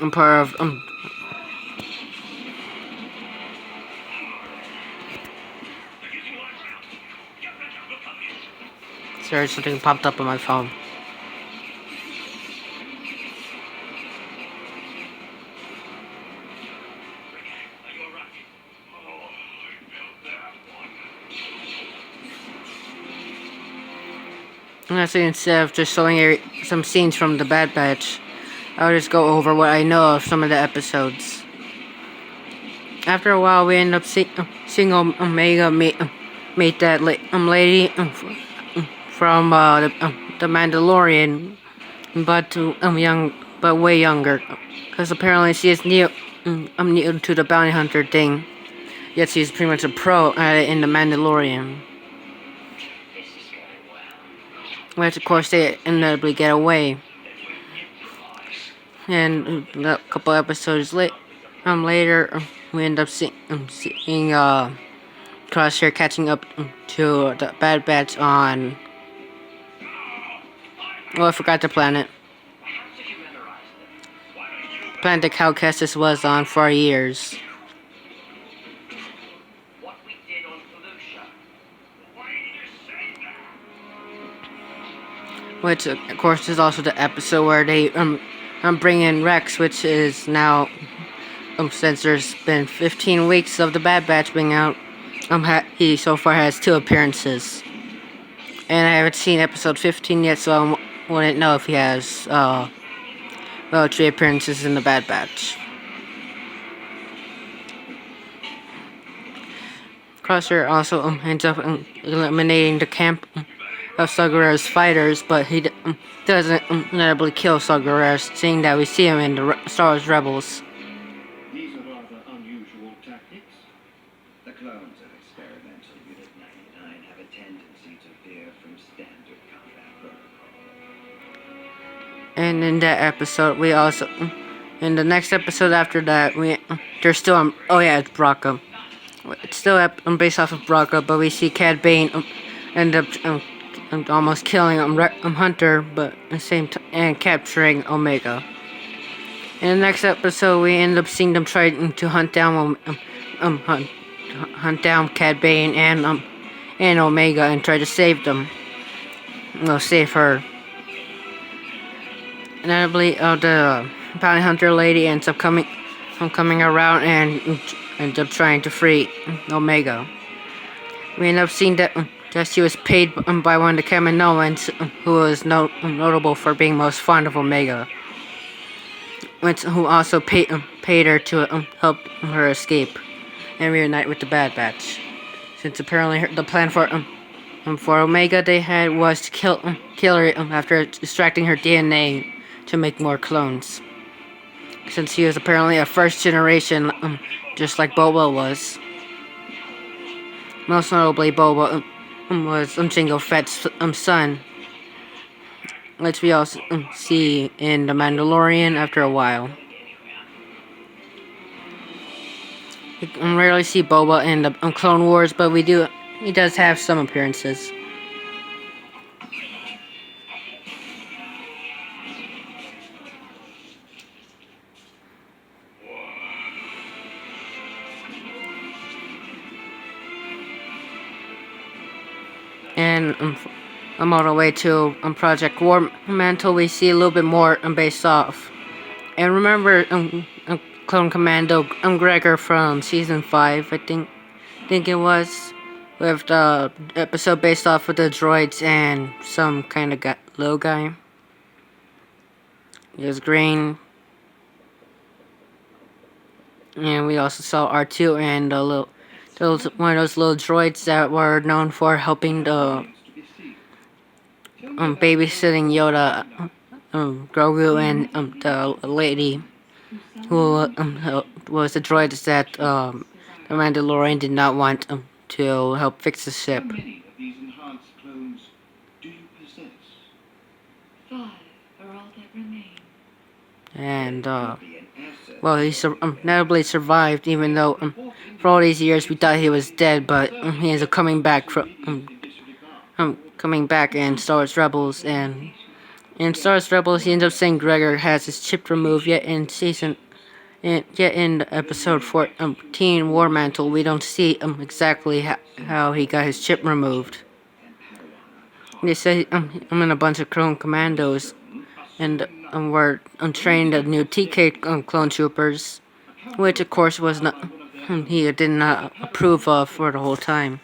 I'm part of sorry, something popped up on my phone. And I say instead of just showing some scenes from the Bad Batch, I'll just go over what I know of some of the episodes. After a while, we end up seeing Omega meet that lady from the Mandalorian, but young, but way younger, because apparently she is new to the bounty hunter thing. Yet she's pretty much a pro at it in the Mandalorian. Which of course they inevitably get away. And a couple episodes later, we end up seeing Crosshair catching up to the Bad Batch on. Oh, I forgot the planet. The planet that Cal Kestis was on for years. Which, of course, is also the episode where they bring in Rex, which is now since there's been 15 weeks of the Bad Batch being out, he so far has 2 appearances. And I haven't seen episode 15 yet, so I wouldn't know if he has 3 appearances in the Bad Batch. Crusher also ends up eliminating the camp of Saw fighters, but he doesn't inevitably kill Saw, seeing that we see him in the Star Wars Rebels. These are rather unusual tactics. The clones of Experimental Unit 99 have a tendency to veer from standard combat protocol. And in that episode, we also, in the next episode after that, there's still, it's Braca. It's still based off of Braca, but we see Cad Bane end up almost killing Hunter, but at the same time, and capturing Omega. In the next episode, we end up seeing them try to hunt down Cad Bane and Omega and try to save them. Save her. And I believe the bounty hunter lady ends up coming around and ends up trying to free Omega. We end up seeing that she was paid by one of the Kaminoans, who was notable for being most fond of Omega, who also paid her to help her escape and reunite with the Bad Batch. Since apparently the plan for Omega they had was to kill her after extracting her DNA to make more clones. Since he was apparently a first generation, just like Boba was. Most notably, Boba was Jango Fett's son, which we also see in The Mandalorian after a while. We rarely see Boba in the Clone Wars, but he does have some appearances. And I'm all the way to Project War Mantle. We see a little bit more based off. And remember Clone Commando Gregor from season 5, I think it was, with the episode based off of the droids and some kind of little guy. He was green. And we also saw R2 and one of those little droids that were known for helping the babysitting Yoda, Grogu, and the lady who was the droids that the Mandalorian did not want to help fix the ship. How many of these enhanced clones do you possess? 5 are all that remain. And well, he notably survived, even though for all these years we thought he was dead. But he ends up coming back in Star Wars Rebels, and In Star Wars Rebels, he ends up saying Gregor has his chip removed. Yet in episode 14, War Mantle, we don't see exactly how he got his chip removed. They say I'm in a bunch of clone commandos, and we're training the new TK clone troopers, which of course was not he did not approve of for the whole time,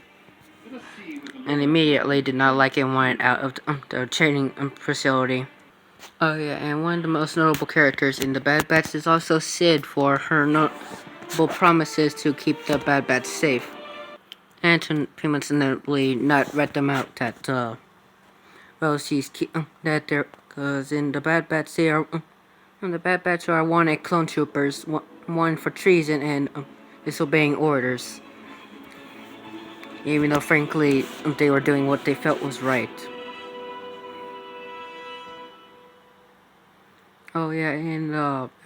and immediately did not like it and wanted out of the training facility. Oh yeah, and one of the most notable characters in the Bad Batch is also Sid for her notable promises to keep the Bad Batch safe, and to pretty much not rat them out that well that they're because in the Bad Batch they are the Bad Batch are wanted clone troopers, one for treason and disobeying orders, even though frankly they were doing what they felt was right. Oh yeah, in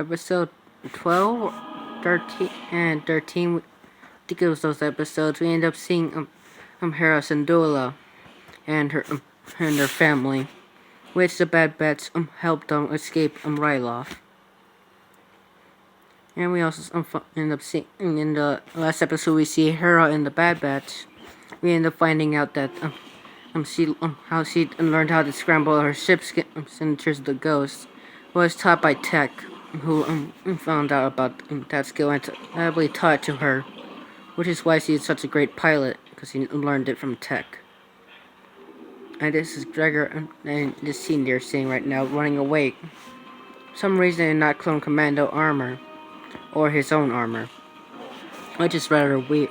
episode 12, 13, and 13, I think it was those episodes, we end up seeing Hera Syndulla and her family, which the Bad Batch helped them escape Ryloth. And we also end up seeing in the last episode we see Hera in the Bad Batch. We end up finding out that how she learned how to scramble her ship's signatures of the Ghost was taught by Tech, who found out about that skill and heavily taught to her, which is why she is such a great pilot, because he learned it from Tech. And this is Gregor and this scene they're seeing right now running away. For some reason in not Clone Commando armor, or his own armor, which is rather weird.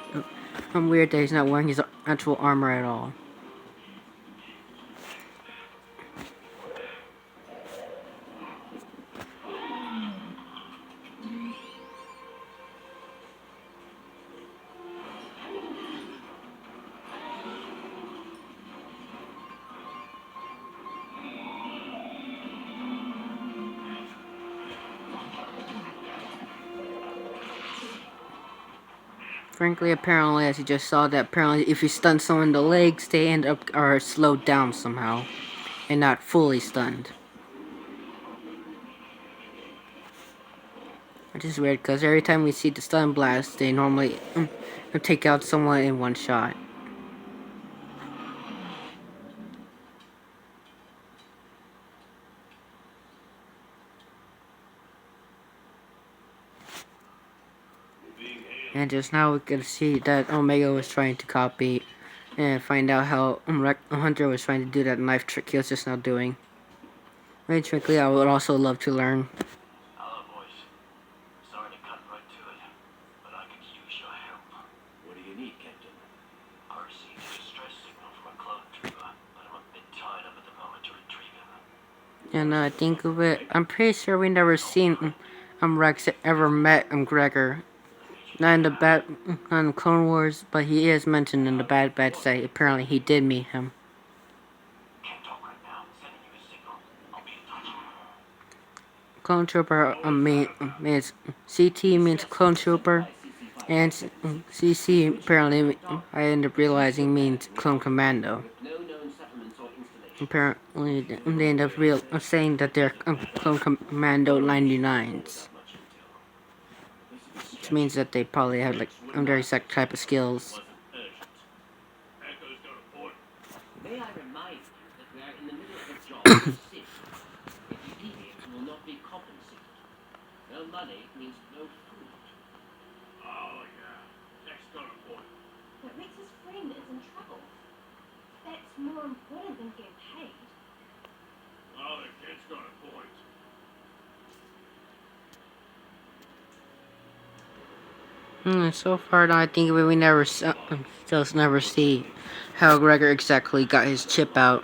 Weird that he's not wearing his actual armor at all. Frankly, apparently, as you just saw, that apparently if you stun someone in the legs, they end up are slowed down somehow, and not fully stunned. Which is weird, because every time we see the stun blast, they normally take out someone in one shot. And just now we can see that Omega was trying to copy and find out how Hunter was trying to do that knife trick he was just now doing. Very trickly, I would also love to learn. Hello, boys. Sorry to cut right to it, but I could use your help. What do you need, Captain? I received a distress signal from a clone trooper, but I'm a bit tied up at the moment to retrieve him. And I think of it, I'm pretty sure we never seen Rex ever met Gregor. Not in the on Clone Wars, but he is mentioned in the Bad Batch that apparently he did meet him. Can't talk right now. Sending you a signal. I'll be in touch. Clone Trooper means CT means Clone Trooper, and CC apparently I end up realizing means Clone Commando. Apparently they end up saying that they're Clone Commando 99s. Which means that they probably have like very exact type of skills. May I remind you that we are in the middle of a job to assist. If you deviate, you will not be compensated. No money means no food. Oh, yeah. Next got a point. But Rex's friend is in trouble. That's more important than getting paid. Oh, the kid's got a point. So far, I think we never still never see how Gregor exactly got his chip out.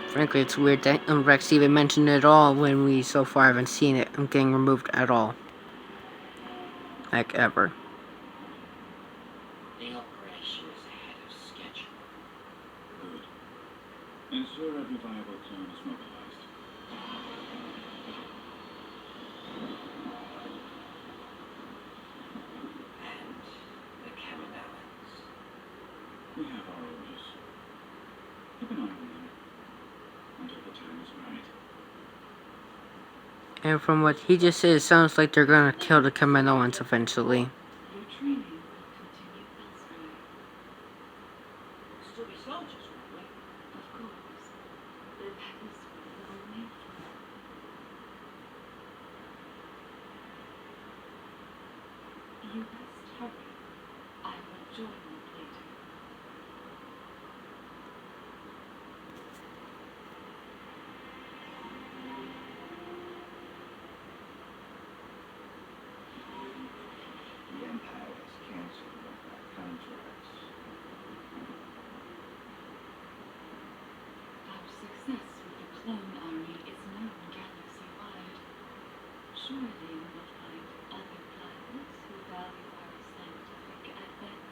Frankly, it's weird that Rex even mentioned it at all when we so far haven't seen it getting removed at all. Like ever. The operation is ahead of schedule. Good. Ensure every viable clone is mobilized. And the Kaminoans. We have our orders. Keep an eye on them. And from what he just said, it sounds like they're gonna kill the Kaminoans eventually. Your training will continue elsewhere. Still be soldiers, won't we? Of course. But that is what it all made for. You best hurry. I will join you later. The Empire has cancelled all our contracts. Our success with the clone army is known galaxy-wide. Surely you will find other planets who value our scientific advancements.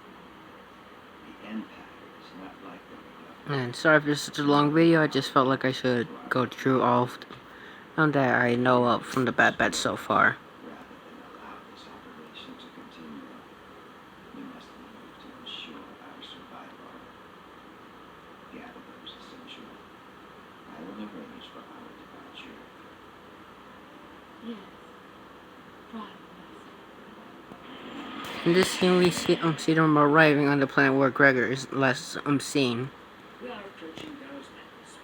The Empire is not like the Republic. And sorry if this is such a long video, I just felt like I should go through all of them that I know of from the Bad Batch so far. Rather than allow this operation to continue, we must move to ensure our survival. Gather those essential. I will arrange for our departure. Yes. Prime Minister. In this scene, we see them arriving on the planet where Gregor is last seen. We are approaching Darrow's Madness.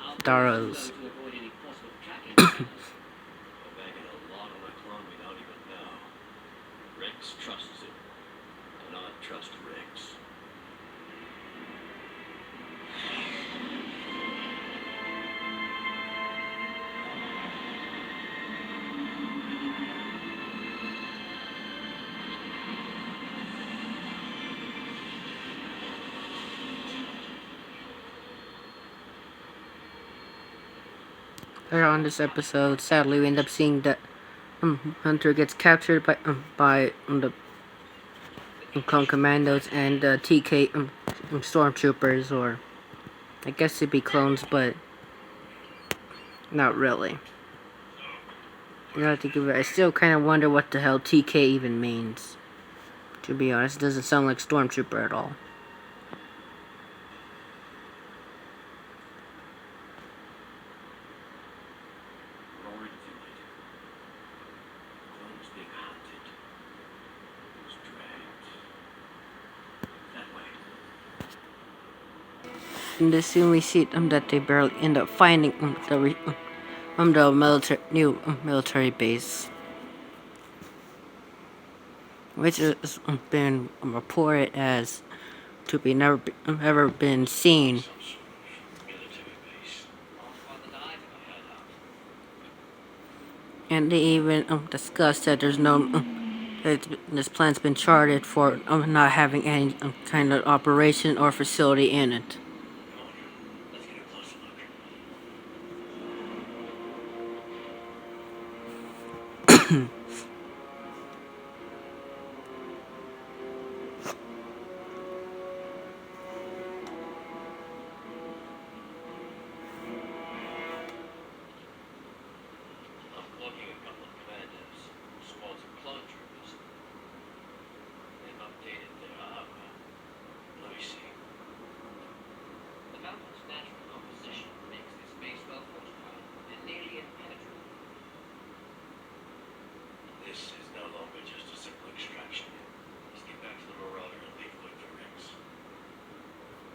I'll Darrow's. to avoid any possible tracking. We're banging a lot on a clone we don't even know. Rex trusts it. Do not trust Rex. Later on this episode, sadly, we end up seeing that Hunter gets captured by the clone commandos and TK stormtroopers, or I guess it'd be clones, but not really. You know, I still kind of wonder what the hell TK even means. To be honest, it doesn't sound like stormtrooper at all. We're already too late. Clone's being hunted. It's dragged. That way. In this scene, we see that they barely end up finding the new military base, which has been reported as to be never ever been seen. Military base. And they even discussed that there's no that this plan's been charted for not having any kind of operation or facility in it. Let's get a closer look. I'm clocking a couple of commandos, squads of clone troopers. They've updated their armor. Let me see. The mountain's natural composition makes this base well fortified and nearly impenetrable. This is no longer just a simple extraction. Let's get back to the Marauder and leave quick for Rex.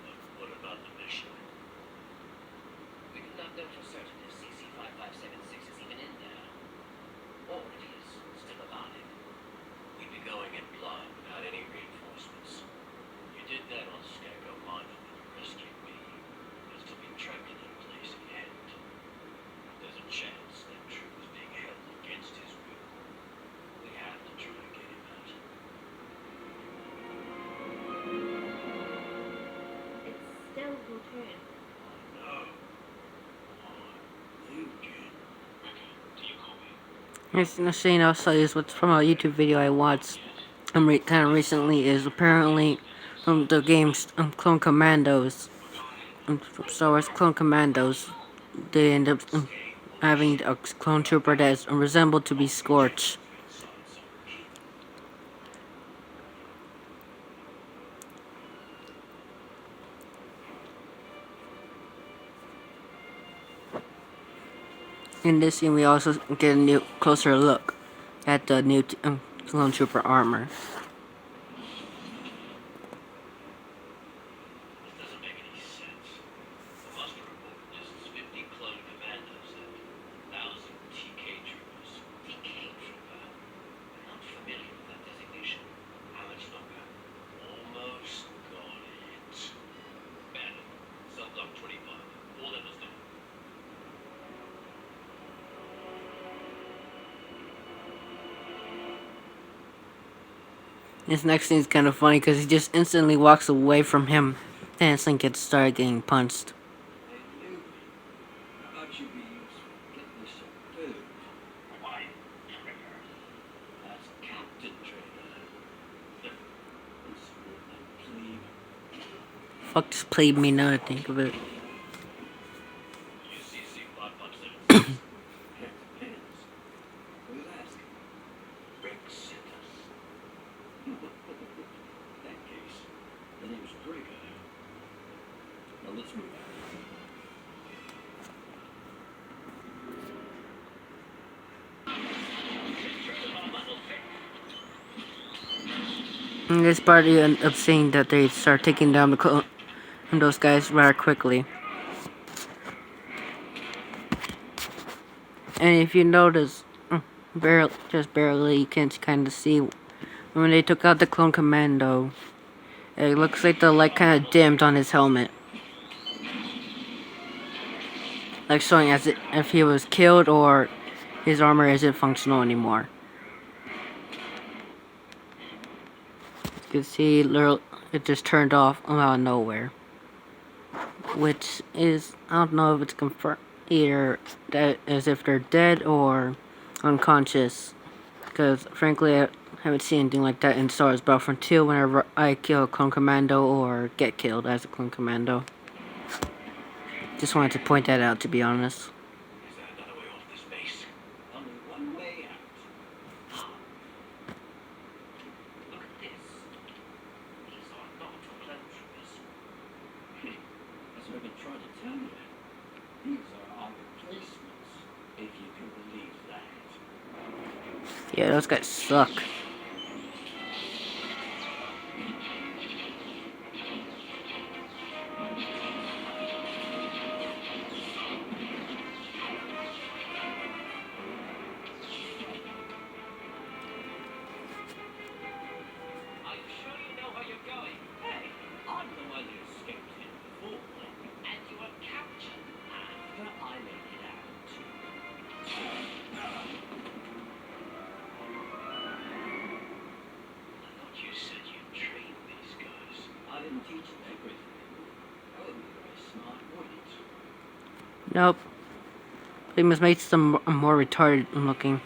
But what about the mission? We do not know for certain if CC-5576 is even in there. Or if he is still alive. We'd be going in blind without any reinforcements. You did that on Skaggo Monument. You rescued me. You'll still be trapped in that place in the end. There's a chance that troop is being held against his will. We have to try and get him out. It's still your turn. No. Come on. You can. Becca, do you call me? Next scene I'll show you is what's from a YouTube video I watched kind of recently. Is apparently from the game's Clone Commandos, from Star Wars Clone Commandos. They end up having a clone trooper that is resembled to be Scorch. In this scene, we also get a new closer look at the new clone trooper armor. This doesn't make any sense. The muster report lists 50 clone commandos and 1,000 TK troopers. TK trooper? I'm not familiar with that designation. How much longer? Almost got it. Bandit, cell block 25. 4 levels down. This next scene is kind of funny because he just instantly walks away from him and instantly gets started getting punched. Hey, you. How about you be useful? Get me some food. Why, trigger? That's Captain Trader. Insubordinate plebe. Fuck this plebe me now I think of it. UCC 557. Heck depends. Who's asking? Rick sent us. In that case, the name's Gregor. Now let's move. In this part, you end up seeing that they start taking down those guys rather quickly. And if you notice, just barely, you can kind of see when they took out the clone commando. It looks like the light kind of dimmed on his helmet, like showing as if he was killed or his armor isn't functional anymore. You can see it just turned off out of nowhere, which is, I don't know if it's confirmed either that as if they're dead or unconscious, because frankly I haven't seen anything like that in Star Wars Battlefront 2 whenever I kill a clone commando or get killed as a clone commando. Just wanted to point that out, to be honest. Is there another way off this base? Only one way out. Look at this. These are not clone troopers. That's what I've been trying to tell you. These are our replacements, if you can believe that. Yeah, those guys suck. Are you sure you know where you're going? Hey, I'm the one who escaped him before, And you were captured. after I made it out. I thought you said you trained these guys. I didn't teach them everything. That would be very smart, wouldn't it? Nope. They must make them more retarded looking.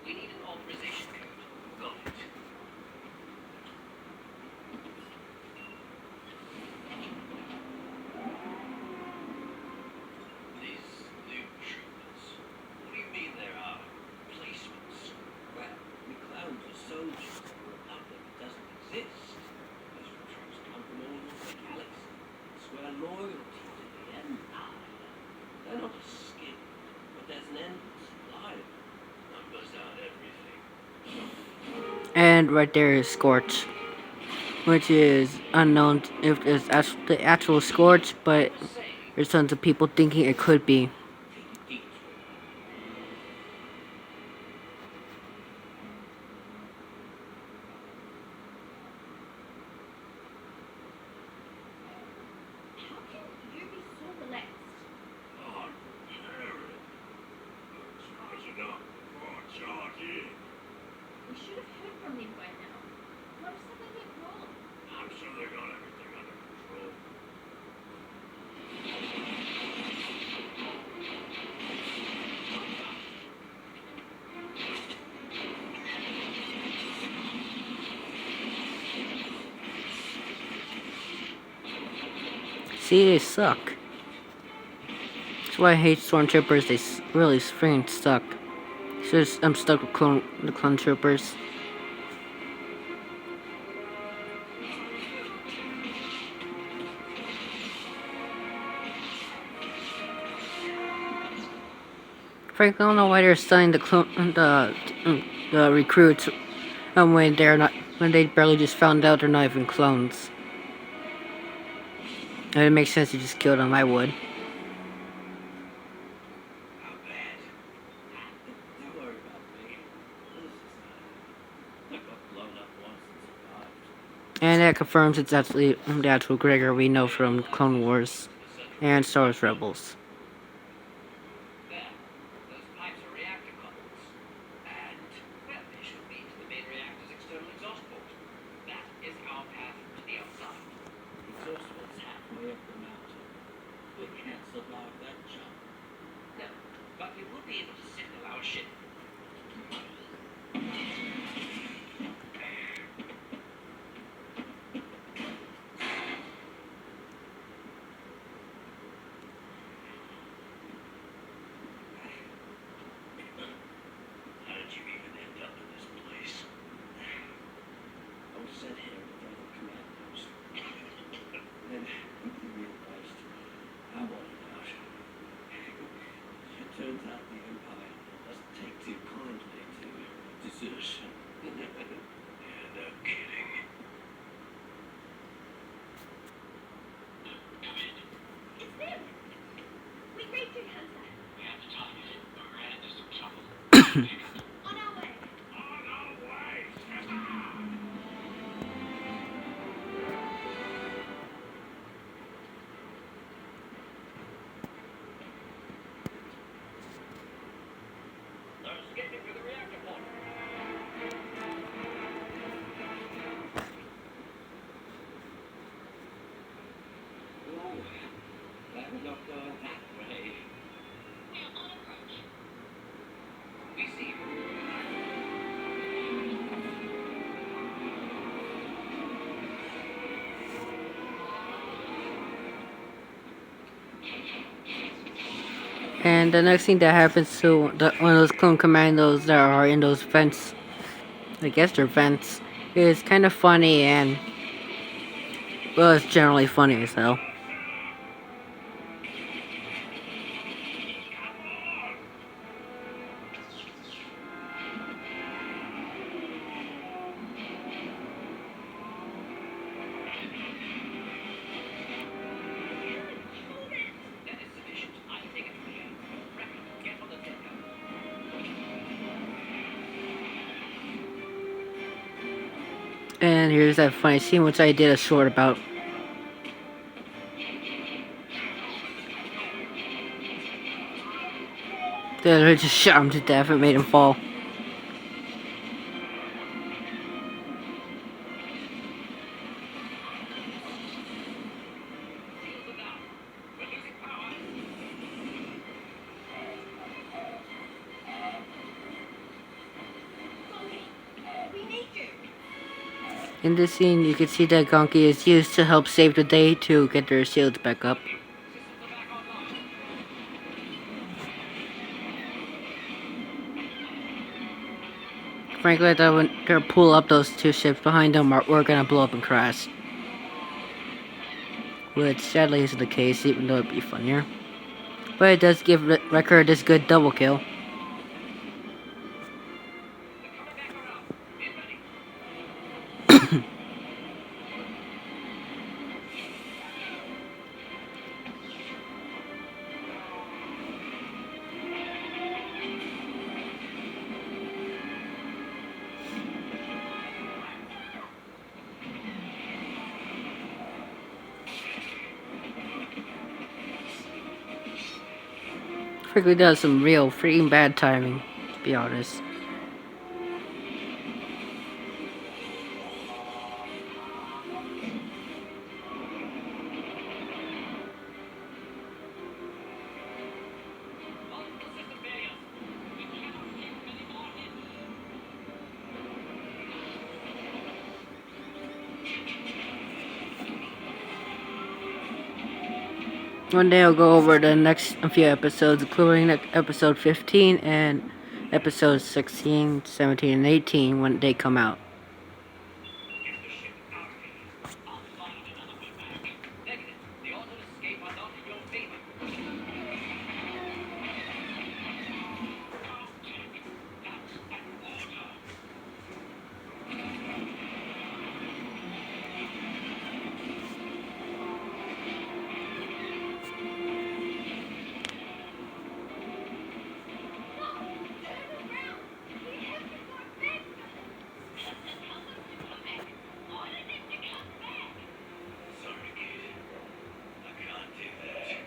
We need an authorization code. Got it. These new troopers. What do you mean there are replacements? Well, we clowns are soldiers of a republic that doesn't exist. Those recruits come from all over the galaxy. Swear loyalty to the Empire. They're not a skin, but there's an endless supply of them. Numbers aren't everything. And right there is Scorch, which is unknown if it's the actual Scorch, but there's tons of people thinking it could be. Take a detour. How can you be so relaxed? Oh, Aaron. Charge enough. Oh, charge in. We should have heard from them by now. What if something went wrong? I'm sure they got everything under control. See, they suck. That's why I hate stormtroopers. They really freaking suck. So I'm stuck with the clone troopers. Frankly, I don't know why they're stunning the recruits when they barely just found out they're not even clones. If it makes sense to just kill them, I would. How bad? Don't worry about me. I got blown up once and survived. And that confirms it's actually the actual Gregor we know from Clone Wars and Star Wars Rebels. There. Those pipes are reactor couplings. And, well, they should lead to the main reactor's external exhaust port. That is our path to the outside. The exhaust port's halfway up the mountain. We can't survive that jump. No, but we will be able to signal our ship. How did you even end up in this place? I was sent here with other commandos. Then quickly realized I wanted out. It turns out the Empire doesn't take too kindly to desertion. Yeah, no kidding. It's them! We reached it, Hunter. We have to talk. We ran into some trouble. On our way. On our way! They're skipping through the reactor port. Oh, glad we're not going that way. We're on approach. We see you. And the next thing that happens to one of those clone commandos that are in those vents, I guess they're vents, is kind of funny and, well, it's generally funny as hell. That is sufficient. I take it from here. Reckon, get on the deck. And here's that funny scene which I did a short about. They just shot him to death and made him fall. Seals are down. We're losing power. Gonky, we need you. In this scene, you can see that Gonky is used to help save the day to get their shields back up. Systems are back online. Frankly, I thought when they're pull up those two ships behind them, we're gonna blow up and crash. Which sadly isn't the case, even though it'd be funnier. But it does give Wrecker this good double kill. They're coming back around. Get ready. Frankly, does some real freaking bad timing, to be honest. Multiple system failures. We cannot take many more hits. One day I'll go over the next few episodes, including episode 15 and episodes 16, 17, and 18 when they come out. Get the ship out of here. I'll find another way back. Negative. The odds of escape are not in your favor. That's an order. Sorry, kid. I can't do that.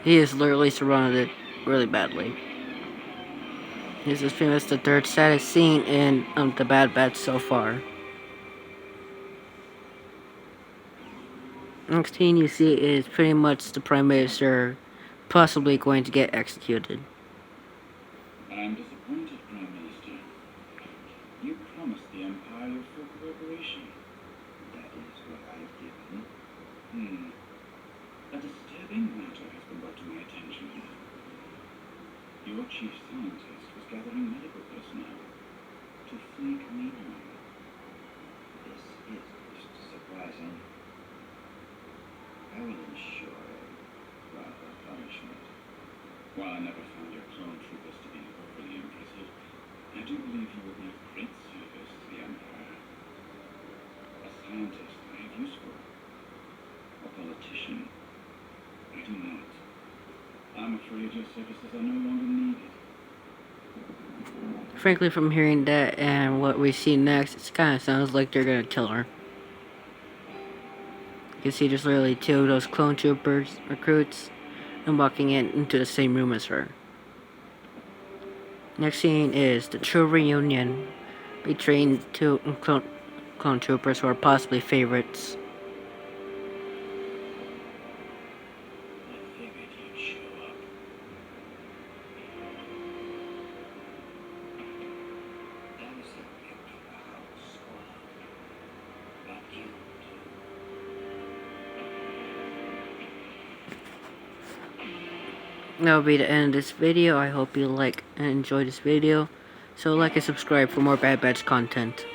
He is literally surrounded really badly. This is pretty much the third saddest scene in The Bad Batch so far. Next scene you see is pretty much the Prime Minister possibly going to get executed. I'm disappointed, Prime Minister. You promised the Empire your full cooperation. That is what I have given. A disturbing matter has been brought to my attention. Your chief scientist was gathering medical personnel to flee Camino. This is most surprising. I will ensure a rather punishment. While I never found your clone troopers to be overly impressive, I do believe you will be of great service to the Empire. A scientist I have use for. A politician I do not. I'm afraid your services are no longer needed. Frankly, from hearing that and what we see next, it kind of sounds like they're gonna kill her. You can see there's literally two of those clone troopers recruits and walking into the same room as her. Next scene is the true reunion between two clone troopers who are possibly favorites. I figured you'd show up. That was a proud squad. Got killed, That will be the end of this video. I hope you like and enjoy this video. So like and subscribe for more Bad Batch content.